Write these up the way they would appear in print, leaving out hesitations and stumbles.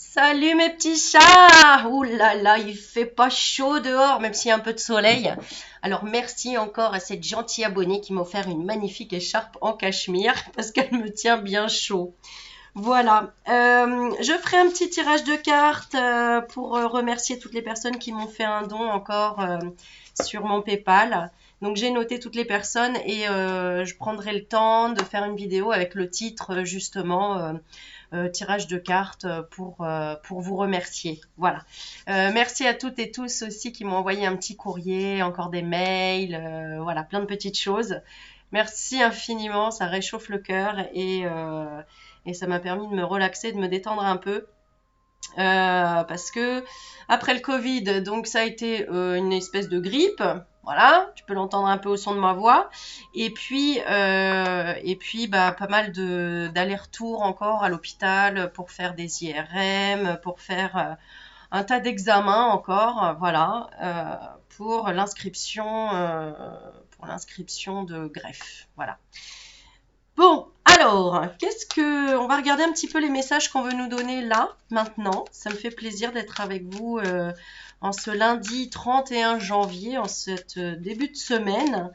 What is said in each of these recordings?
Salut mes petits chats! Ouh là là, il fait pas chaud dehors, même s'il y a un peu de soleil. Alors merci encore à cette gentille abonnée qui m'a offert une magnifique écharpe en cachemire parce qu'elle me tient bien chaud. Voilà, je ferai un petit tirage de cartes pour remercier toutes les personnes qui m'ont fait un don encore sur mon PayPal. Donc j'ai noté toutes les personnes et je prendrai le temps de faire une vidéo avec le titre justement tirage de cartes pour vous remercier. Voilà. Merci à toutes et tous aussi qui m'ont envoyé un petit courrier, encore des mails, voilà, plein de petites choses. Merci infiniment, ça réchauffe le cœur et ça m'a permis de me relaxer, de me détendre un peu. Parce que après le Covid, donc ça a été une espèce de grippe, voilà, tu peux l'entendre un peu au son de ma voix, et puis bah pas mal d'allers-retours encore à l'hôpital pour faire des IRM, pour faire un tas d'examens encore, voilà, pour l'inscription de greffe, voilà. Bon, alors, on va regarder un petit peu les messages qu'on veut nous donner là, maintenant. Ça me fait plaisir d'être avec vous en ce lundi 31 janvier, en ce début de semaine.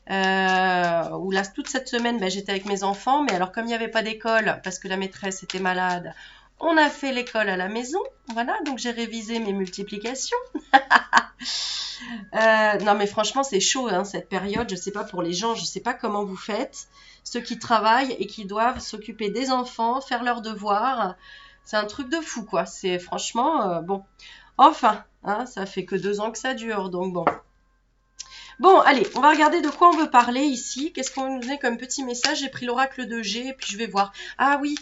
Où là, toute cette semaine, j'étais avec mes enfants, mais alors comme il n'y avait pas d'école, parce que la maîtresse était malade, on a fait l'école à la maison. Voilà, donc j'ai révisé mes multiplications. Non mais franchement c'est chaud hein, cette période, je sais pas pour les gens, je sais pas comment vous faites, ceux qui travaillent et qui doivent s'occuper des enfants, faire leurs devoirs, c'est un truc de fou quoi, c'est franchement bon. Enfin, hein, ça fait que 2 ans que ça dure, donc bon. Bon, allez, on va regarder de quoi on veut parler ici. Qu'est-ce qu'on nous donne comme petit message? J'ai pris l'oracle de G et puis je vais voir. Ah oui,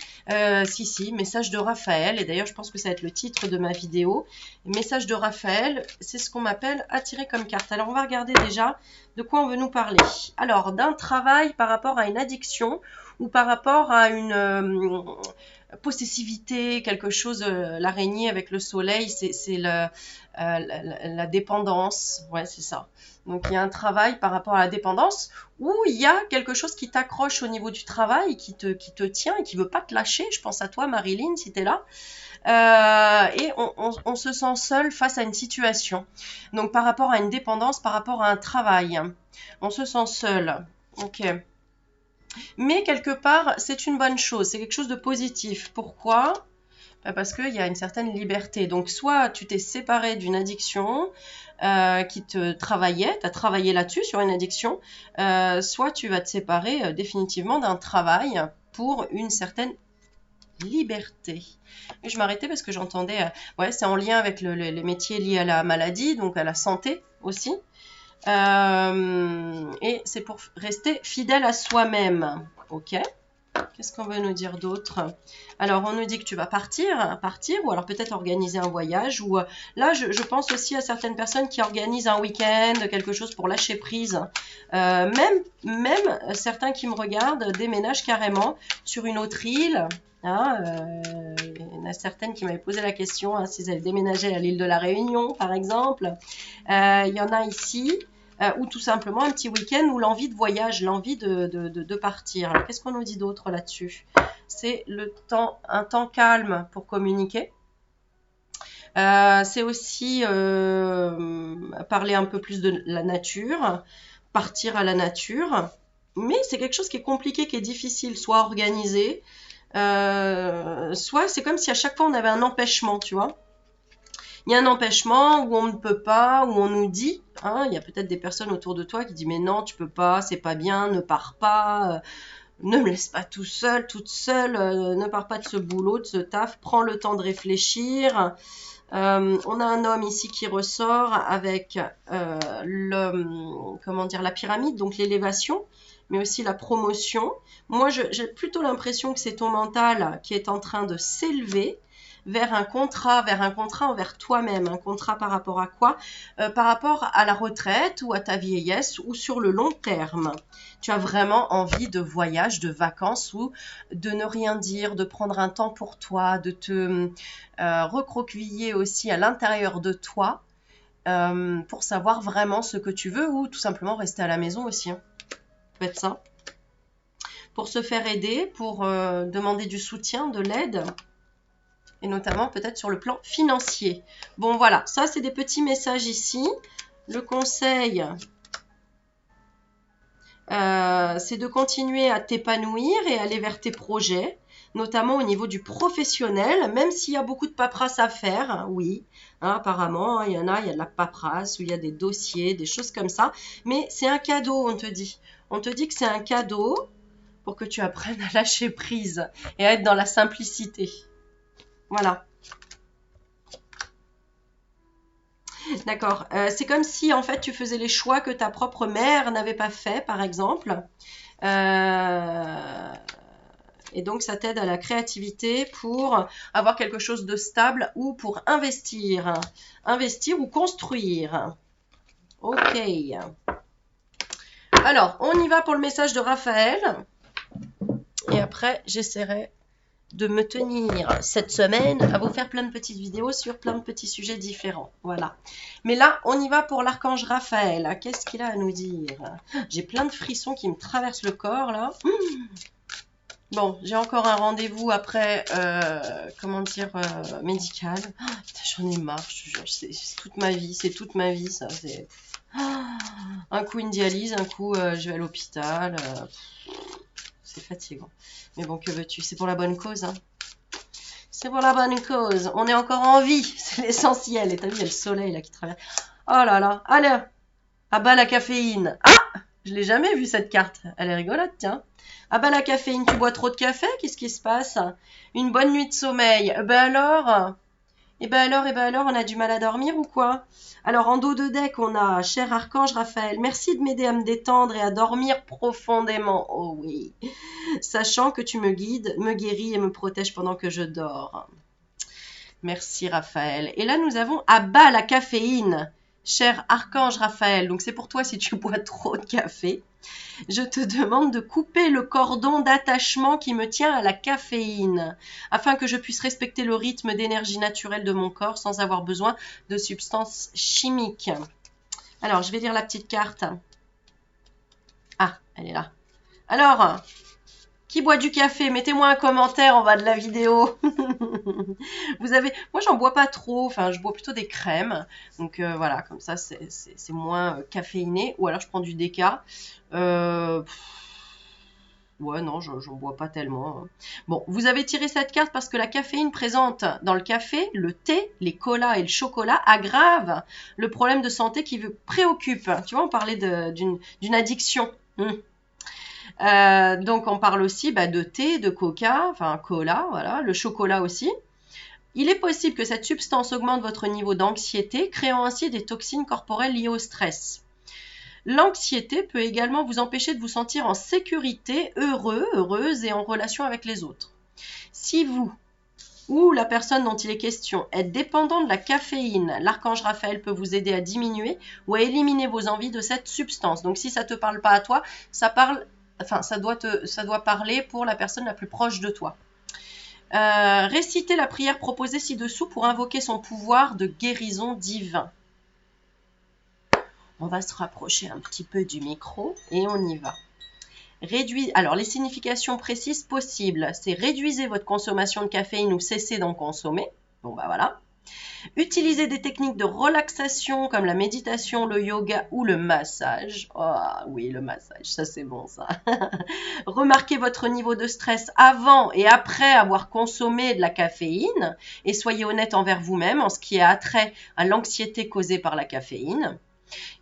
si, message de Raphaël. Et d'ailleurs, je pense que ça va être le titre de ma vidéo. Message de Raphaël, c'est ce qu'on m'appelle attirer comme carte. Alors, on va regarder déjà de quoi on veut nous parler. Alors, d'un travail par rapport à une addiction ou par rapport à une possessivité, quelque chose, l'araignée avec le soleil, c'est la dépendance. Ouais, c'est ça. Donc il y a un travail par rapport à la dépendance où il y a quelque chose qui t'accroche au niveau du travail, qui te tient et qui veut pas te lâcher. Je pense à toi, Marilyn, si tu es là. Et on se sent seul face à une situation. Donc par rapport à une dépendance, par rapport à un travail, on se sent seul. Ok. Mais quelque part, c'est une bonne chose, c'est quelque chose de positif. Pourquoi? Parce qu'il y a une certaine liberté. Donc soit tu t'es séparé d'une addiction qui te travaillait, tu as travaillé là-dessus sur une addiction, soit tu vas te séparer définitivement d'un travail pour une certaine liberté. Et je m'arrêtais parce que j'entendais, ouais, c'est en lien avec les métiers liés à la maladie, donc à la santé aussi. Et c'est pour rester fidèle à soi-même. Ok. Qu'est-ce qu'on veut nous dire d'autre? Alors, on nous dit que tu vas partir, ou alors peut-être organiser un voyage. Ou là, je pense aussi à certaines personnes qui organisent un week-end, quelque chose pour lâcher prise. Même certains qui me regardent déménagent carrément sur une autre île. Hein, il y en a certaines qui m'avaient posé la question hein, s'ils allaient déménager à l'île de la Réunion, par exemple. Il y en a ici. Ou tout simplement un petit week-end ou l'envie de voyage, l'envie de partir. Alors, qu'est-ce qu'on nous dit d'autre là-dessus? C'est un temps calme pour communiquer. C'est aussi parler un peu plus de la nature, partir à la nature. Mais c'est quelque chose qui est compliqué, qui est difficile, soit organisé, soit c'est comme si à chaque fois on avait un empêchement, tu vois. Il y a un empêchement où on ne peut pas, où on nous dit, hein, il y a peut-être des personnes autour de toi qui disent mais non, tu peux pas, c'est pas bien, ne pars pas, ne me laisse pas tout seul, toute seule, ne pars pas de ce boulot, de ce taf, prends le temps de réfléchir. On a un homme ici qui ressort avec la pyramide, donc l'élévation, mais aussi la promotion. Moi, j'ai plutôt l'impression que c'est ton mental qui est en train de s'élever vers un contrat envers toi-même. Un contrat par rapport à quoi? Par rapport à la retraite ou à ta vieillesse ou sur le long terme. Tu as vraiment envie de voyage, de vacances ou de ne rien dire, de prendre un temps pour toi, de te recroqueviller aussi à l'intérieur de toi pour savoir vraiment ce que tu veux ou tout simplement rester à la maison aussi. Hein. Ça peut être ça. Pour se faire aider, pour demander du soutien, de l'aide. et notamment peut-être sur le plan financier. Bon, voilà, ça, c'est des petits messages ici. Le conseil, c'est de continuer à t'épanouir et aller vers tes projets, notamment au niveau du professionnel, même s'il y a beaucoup de paperasse à faire, hein, oui, hein, apparemment, il y a de la paperasse, où il y a des dossiers, des choses comme ça, mais c'est un cadeau, on te dit. On te dit que c'est un cadeau pour que tu apprennes à lâcher prise et à être dans la simplicité. Voilà. D'accord. C'est comme si, en fait, tu faisais les choix que ta propre mère n'avait pas fait, par exemple. Et donc, ça t'aide à la créativité pour avoir quelque chose de stable ou pour investir. Investir ou construire. Ok. Alors, on y va pour le message de Raphaël. Et après, j'essaierai de me tenir cette semaine à vous faire plein de petites vidéos sur plein de petits sujets différents. Voilà. Mais là, on y va pour l'archange Raphaël. Qu'est-ce qu'il a à nous dire? J'ai plein de frissons qui me traversent le corps, là. Bon, j'ai encore un rendez-vous après, comment dire, médical. J'en ai marre, je te jure, c'est toute ma vie, ça. Un coup une dialyse, un coup je vais à l'hôpital. C'est fatigant. Mais bon, que veux-tu? C'est pour la bonne cause, hein. C'est pour la bonne cause. On est encore en vie. C'est l'essentiel. Et t'as vu, il y a le soleil là qui traverse. Oh là là. Allez. Ah bah la caféine. Ah, je l'ai jamais vu cette carte. Elle est rigolote, tiens. Ah bah la caféine. Tu bois trop de café? Qu'est-ce qui se passe? Une bonne nuit de sommeil. Ben alors? On a du mal à dormir ou quoi? Alors, en dos de deck, on a cher archange Raphaël. Merci de m'aider à me détendre et à dormir profondément. Oh oui. Sachant que tu me guides, me guéris et me protèges pendant que je dors. Merci Raphaël. Et là, nous avons à bas la caféine. Cher archange Raphaël, donc c'est pour toi si tu bois trop de café. Je te demande de couper le cordon d'attachement qui me tient à la caféine, afin que je puisse respecter le rythme d'énergie naturelle de mon corps sans avoir besoin de substances chimiques. Alors, je vais lire la petite carte. Ah, elle est là. Alors, qui boit du café? Mettez-moi un commentaire en bas de la vidéo. Moi, j'en bois pas trop. Enfin, je bois plutôt des crèmes. Donc voilà, comme ça, c'est moins caféiné. Ou alors, je prends du déca. Ouais, non, j'en bois pas tellement. Bon, vous avez tiré cette carte parce que la caféine présente dans le café, le thé, les colas et le chocolat aggrave le problème de santé qui vous préoccupe. Tu vois, on parlait d'une addiction. Donc on parle aussi de thé, de coca, enfin cola, voilà, le chocolat aussi. Il est possible que cette substance augmente votre niveau d'anxiété, créant ainsi des toxines corporelles liées au stress. L'anxiété peut également vous empêcher de vous sentir en sécurité, heureux, heureuse et en relation avec les autres. Si vous ou la personne dont il est question est dépendant de la caféine, l'archange Raphaël peut vous aider à diminuer ou à éliminer vos envies de cette substance. Donc si ça ne te parle pas à toi, ça doit parler pour la personne la plus proche de toi. Récitez la prière proposée ci-dessous pour invoquer son pouvoir de guérison divin. On va se rapprocher un petit peu du micro et on y va. Alors, les significations précises possibles, c'est réduisez votre consommation de caféine ou cessez d'en consommer. Bon, bah voilà. Utilisez des techniques de relaxation comme la méditation, le yoga ou le massage. Oh oui, le massage, ça c'est bon ça. Remarquez votre niveau de stress avant et après avoir consommé de la caféine et soyez honnête envers vous-même en ce qui a trait à l'anxiété causée par la caféine.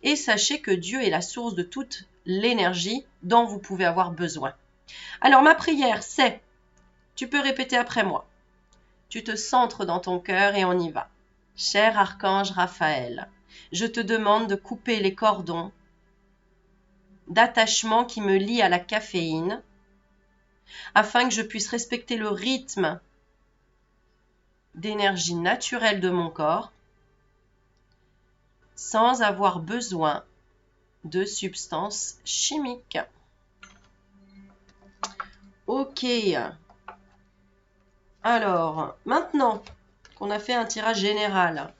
Et sachez que Dieu est la source de toute l'énergie dont vous pouvez avoir besoin. Alors ma prière c'est, tu peux répéter après moi, tu te centres dans ton cœur et on y va. Cher archange Raphaël, je te demande de couper les cordons d'attachement qui me lient à la caféine afin que je puisse respecter le rythme d'énergie naturelle de mon corps sans avoir besoin de substances chimiques. Ok. Alors, maintenant qu'on a fait un tirage général,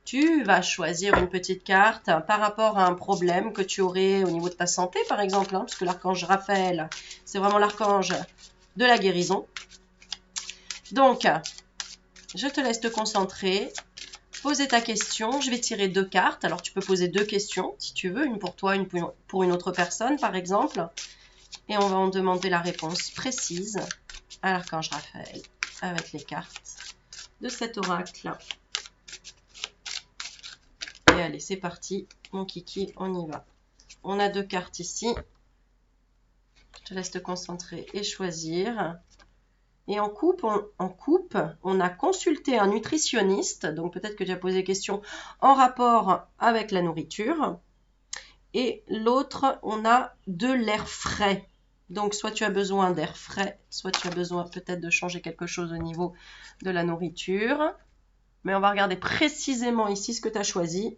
tu vas choisir une petite carte par rapport à un problème que tu aurais au niveau de ta santé, par exemple, parce que l'archange Raphaël, c'est vraiment l'archange de la guérison. Donc, Je te laisse te concentrer, poser ta question. Je vais tirer 2 cartes. Alors, tu peux poser 2 questions si tu veux, une pour toi, une pour une autre personne, par exemple. Et on va en demander la réponse précise à l'archange Raphaël avec les cartes de cet oracle. Et allez, c'est parti, mon kiki, on y va. On a 2 cartes ici. Je te laisse te concentrer et choisir. Et en coupe, on a consulté un nutritionniste. Donc peut-être que tu as posé des questions en rapport avec la nourriture. Et l'autre, on a de l'air frais. Donc soit tu as besoin d'air frais, soit tu as besoin peut-être de changer quelque chose au niveau de la nourriture. Mais on va regarder précisément ici ce que tu as choisi.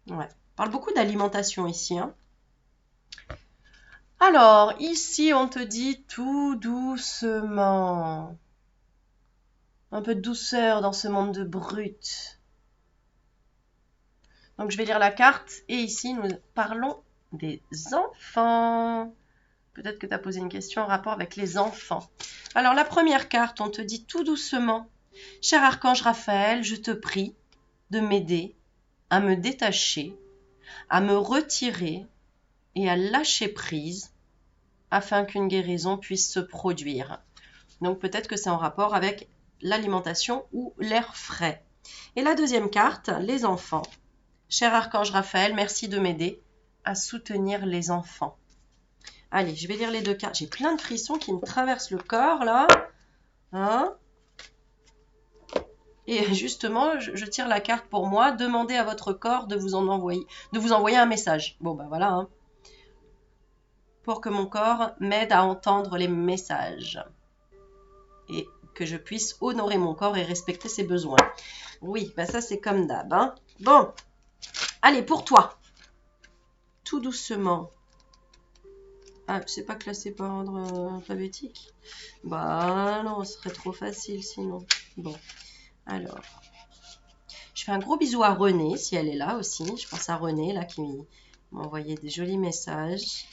Ouais. On parle beaucoup d'alimentation ici, hein. Alors, ici, on te dit tout doucement. Un peu de douceur dans ce monde de brut. Donc, je vais lire la carte. Et ici, nous parlons des enfants. Peut-être que tu as posé une question en rapport avec les enfants. Alors, la première carte, on te dit tout doucement. Cher archange Raphaël, je te prie de m'aider à me détacher, à me retirer et à lâcher prise afin qu'une guérison puisse se produire. Donc peut-être que c'est en rapport avec l'alimentation ou l'air frais. Et la deuxième carte, les enfants. Cher archange Raphaël, merci de m'aider à soutenir les enfants. Allez, je vais lire les 2 cartes. J'ai plein de frissons qui me traversent le corps là. Hein? Et justement, je tire la carte pour moi. Demandez à votre corps de vous envoyer un message. Bon ben voilà, hein. Pour que mon corps m'aide à entendre les messages et que je puisse honorer mon corps et respecter ses besoins. Oui, bah ça c'est comme d'hab, hein. Bon, allez, pour toi. Tout doucement. Ah, c'est pas classé par ordre alphabétique? Bah non, ce serait trop facile sinon. Bon, alors. Je fais un gros bisou à Renée, si elle est là aussi. Je pense à Renée, là, qui m'a envoyé des jolis messages.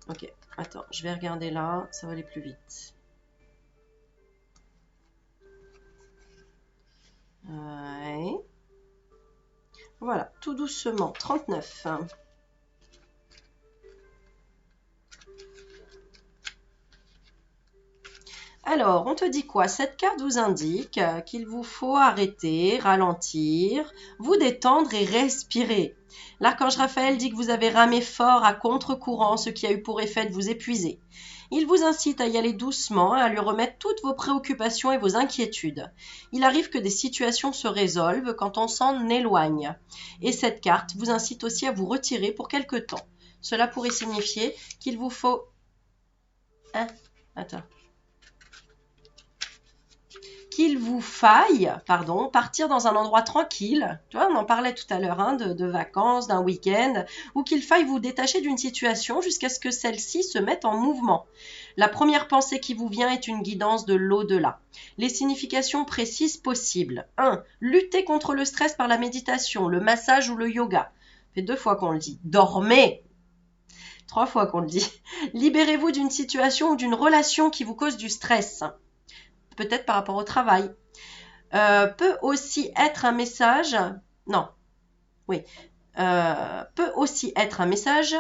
Ok, attends, je vais regarder là, ça va aller plus vite. Ouais. Voilà, tout doucement, 39. Alors, on te dit quoi? Cette carte vous indique qu'il vous faut arrêter, ralentir, vous détendre et respirer. L'archange Raphaël dit que vous avez ramé fort à contre-courant, ce qui a eu pour effet de vous épuiser. Il vous incite à y aller doucement, à lui remettre toutes vos préoccupations et vos inquiétudes. Il arrive que des situations se résolvent quand on s'en éloigne. Et cette carte vous incite aussi à vous retirer pour quelque temps. Cela pourrait signifier qu'il vous faut... qu'il vous faille, partir dans un endroit tranquille, tu vois, on en parlait tout à l'heure, hein, de vacances, d'un week-end, ou qu'il faille vous détacher d'une situation jusqu'à ce que celle-ci se mette en mouvement. La première pensée qui vous vient est une guidance de l'au-delà. Les significations précises possibles. 1. Lutter contre le stress par la méditation, le massage ou le yoga. Ça fait 2 fois qu'on le dit. Dormez. 3 fois qu'on le dit. Libérez-vous d'une situation ou d'une relation qui vous cause du stress. Peut-être par rapport au travail. Peut aussi être un message... Non. Oui. Peut aussi être un message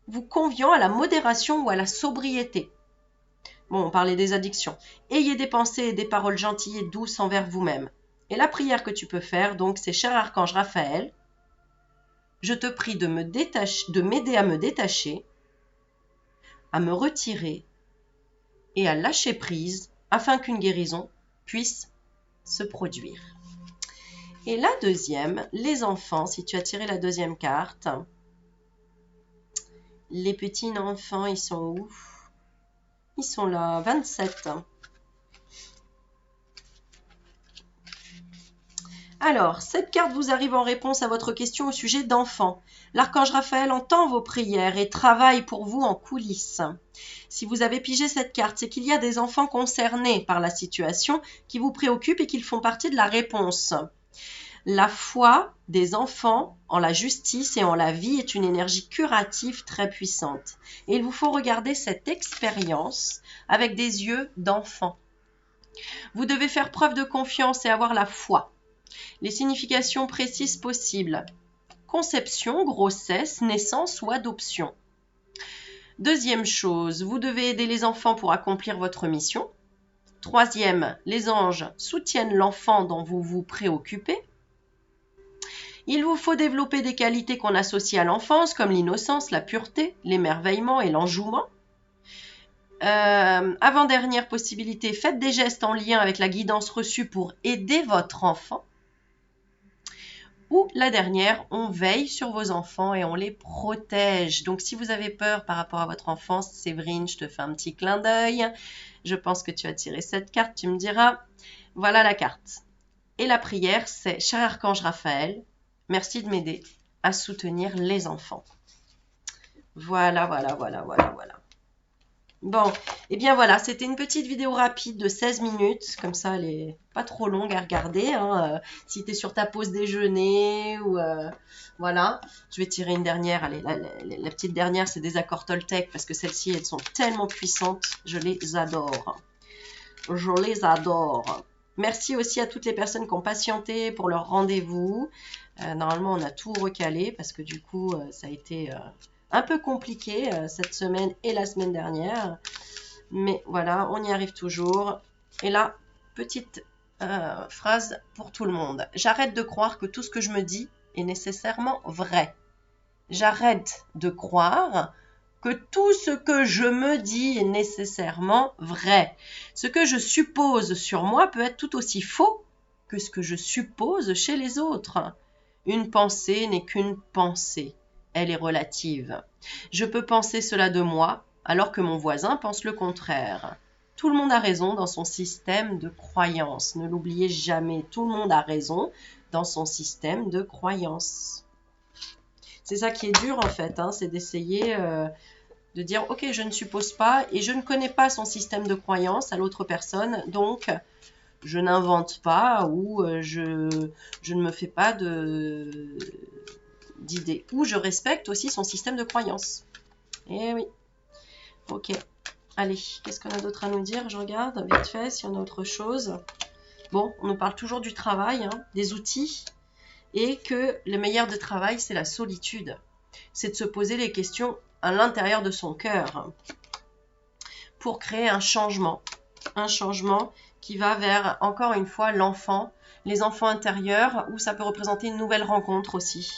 vous conviant à la modération ou à la sobriété. Bon, on parlait des addictions. Ayez des pensées et des paroles gentilles et douces envers vous-même. Et la prière que tu peux faire, donc, c'est cher archange Raphaël, je te prie de m'aider à me détacher, à me retirer et à lâcher prise afin qu'une guérison puisse se produire. Et la deuxième, les enfants, si tu as tiré la deuxième carte, les petits enfants, ils sont où? Ils sont là, 27. Alors, cette carte vous arrive en réponse à votre question au sujet d'enfants. L'archange Raphaël entend vos prières et travaille pour vous en coulisses. Si vous avez pigé cette carte, c'est qu'il y a des enfants concernés par la situation qui vous préoccupent et qu'ils font partie de la réponse. La foi des enfants en la justice et en la vie est une énergie curative très puissante. Et il vous faut regarder cette expérience avec des yeux d'enfant. Vous devez faire preuve de confiance et avoir la foi. Les significations précises possibles. Conception, grossesse, naissance ou adoption. Deuxième chose, vous devez aider les enfants pour accomplir votre mission. Troisième, les anges soutiennent l'enfant dont vous vous préoccupez. Il vous faut développer des qualités qu'on associe à l'enfance, comme l'innocence, la pureté, l'émerveillement et l'enjouement. Avant-dernière possibilité, faites des gestes en lien avec la guidance reçue pour aider votre enfant. Ou la dernière, on veille sur vos enfants et on les protège. Donc si vous avez peur par rapport à votre enfance, Séverine, je te fais un petit clin d'œil. Je pense que tu as tiré cette carte, tu me diras. Voilà la carte. Et la prière, c'est « Cher Archange Raphaël, merci de m'aider à soutenir les enfants. » Voilà. Bon, et bien voilà, c'était une petite vidéo rapide de 16 minutes, comme ça elle est pas trop longue à regarder, hein, si tu es sur ta pause déjeuner ou voilà. Je vais tirer une dernière, allez, la petite dernière c'est des accords Toltec parce que celles-ci elles sont tellement puissantes, je les adore. Je les adore. Merci aussi à toutes les personnes qui ont patienté pour leur rendez-vous. Normalement on a tout recalé parce que du coup ça a été... un peu compliqué cette semaine et la semaine dernière. Mais voilà, on y arrive toujours. Et là, petite phrase pour tout le monde. J'arrête de croire que tout ce que je me dis est nécessairement vrai. J'arrête de croire que tout ce que je me dis est nécessairement vrai. Ce que je suppose sur moi peut être tout aussi faux que ce que je suppose chez les autres. Une pensée n'est qu'une pensée. Elle est relative. Je peux penser cela de moi, alors que mon voisin pense le contraire. Tout le monde a raison dans son système de croyance. Ne l'oubliez jamais, tout le monde a raison dans son système de croyance. C'est ça qui est dur en fait, hein, c'est d'essayer de dire « Ok, je ne suppose pas et je ne connais pas son système de croyance à l'autre personne, donc je n'invente pas ou je ne me fais pas d'idées. » Ou je respecte aussi son système de croyance. Eh oui. Ok. Allez, qu'est-ce qu'on a d'autre à nous dire? Je regarde vite fait s'il y en a autre chose. Bon, on nous parle toujours du travail, hein, des outils, et que le meilleur de travail, c'est la solitude. C'est de se poser les questions à l'intérieur de son cœur pour créer un changement qui va vers, encore une fois, l'enfant, les enfants intérieurs, où ça peut représenter une nouvelle rencontre aussi.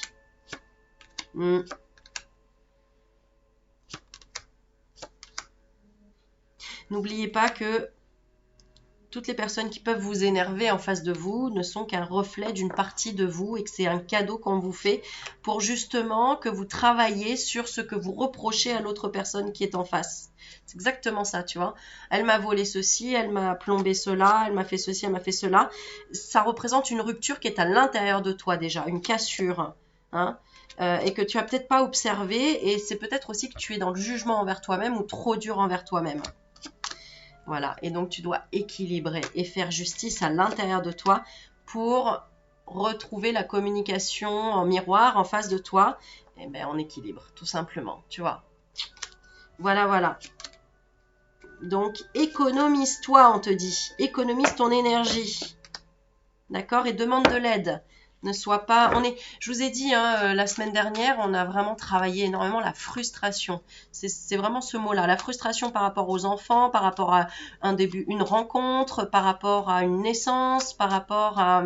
N'oubliez pas que toutes les personnes qui peuvent vous énerver en face de vous ne sont qu'un reflet d'une partie de vous et que c'est un cadeau qu'on vous fait pour justement que vous travaillez sur ce que vous reprochez à l'autre personne qui est en face. C'est exactement ça, tu vois. Elle m'a volé ceci, elle m'a plombé cela, elle m'a fait ceci, elle m'a fait cela. Ça représente une rupture qui est à l'intérieur de toi déjà, une cassure, hein. Et que tu n'as peut-être pas observé et c'est peut-être aussi que tu es dans le jugement envers toi-même ou trop dur envers toi-même. Voilà, et donc tu dois équilibrer et faire justice à l'intérieur de toi pour retrouver la communication en miroir en face de toi, et bien en équilibre, tout simplement, tu vois. Voilà. Donc économise-toi, on te dit, économise ton énergie, d'accord, et demande de l'aide. Ne sois pas... je vous ai dit, hein, la semaine dernière, on a vraiment travaillé énormément la frustration. C'est vraiment ce mot-là. La frustration par rapport aux enfants, par rapport à un début, une rencontre, par rapport à une naissance, par rapport à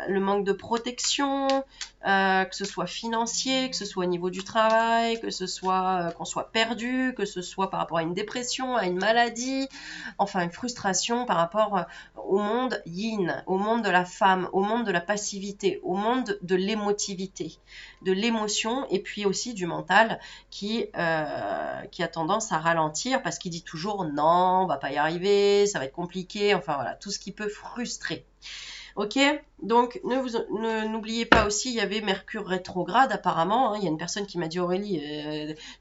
le manque de protection, que ce soit financier, que ce soit au niveau du travail, que ce soit qu'on soit perdu, que ce soit par rapport à une dépression, à une maladie, enfin une frustration par rapport au monde yin, au monde de la femme, au monde de la passivité, au monde de l'émotivité, de l'émotion et puis aussi du mental qui a tendance à ralentir parce qu'il dit toujours non, on va pas y arriver, ça va être compliqué, enfin voilà, tout ce qui peut frustrer. Ok, donc n'oubliez pas aussi, il y avait Mercure rétrograde apparemment. Hein. Il y a une personne qui m'a dit Aurélie,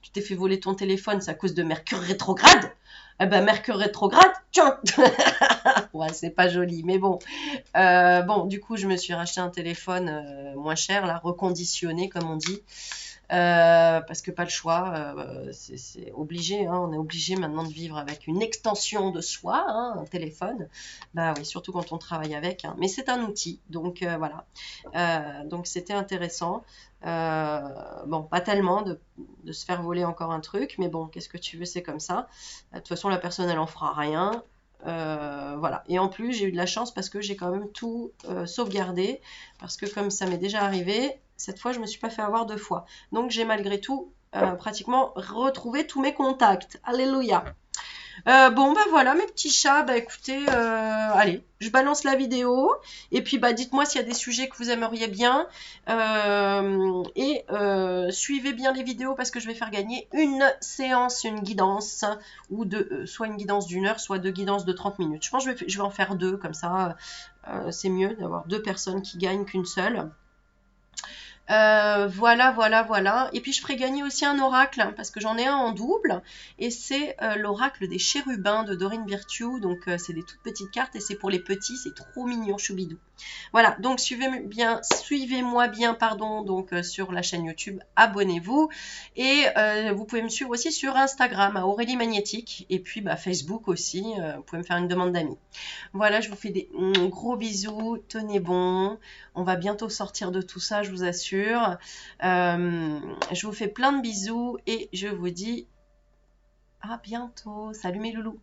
tu t'es fait voler ton téléphone, c'est à cause de Mercure rétrograde. Eh ben Mercure rétrograde, tiens. Ouais, c'est pas joli, mais bon. Bon, du coup, je me suis racheté un téléphone moins cher, là, reconditionné comme on dit. Parce que pas le choix, c'est obligé, hein, on est obligé maintenant de vivre avec une extension de soi, hein, un téléphone. Bah oui, surtout quand on travaille avec, hein. Mais c'est un outil, donc voilà. Donc c'était intéressant. Bon, pas tellement de se faire voler encore un truc, mais bon, qu'est-ce que tu veux, c'est comme ça. De toute façon, la personne, elle en fera rien. Voilà. Et en plus, j'ai eu de la chance parce que j'ai quand même tout sauvegardé. Parce que comme ça m'est déjà arrivé, cette fois, je me suis pas fait avoir 2 fois. Donc, j'ai malgré tout pratiquement retrouvé tous mes contacts. Alléluia. Bon, bah voilà, mes petits chats. Bah écoutez, allez, je balance la vidéo. Et puis, bah dites-moi s'il y a des sujets que vous aimeriez bien. Suivez bien les vidéos parce que je vais faire gagner une séance, une guidance, ou deux, soit une guidance d'1 heure, soit 2 guidances de 30 minutes. Je pense que je vais en faire 2, comme ça, c'est mieux d'avoir 2 personnes qui gagnent qu'une seule. Voilà, voilà, voilà. Et puis je ferai gagner aussi un oracle, hein, parce que j'en ai un en double, et c'est l'oracle des chérubins de Dorine Virtue. Donc c'est des toutes petites cartes et c'est pour les petits, c'est trop mignon, choubidou. Voilà, donc suivez-moi bien, pardon, donc sur la chaîne YouTube, abonnez-vous. Et vous pouvez me suivre aussi sur Instagram, à Aurélie Magnétique, et puis bah, Facebook aussi, vous pouvez me faire une demande d'amis. Voilà, je vous fais des gros bisous, tenez bon. On va bientôt sortir de tout ça, je vous assure. Je vous fais plein de bisous et je vous dis à bientôt. Salut mes loulous.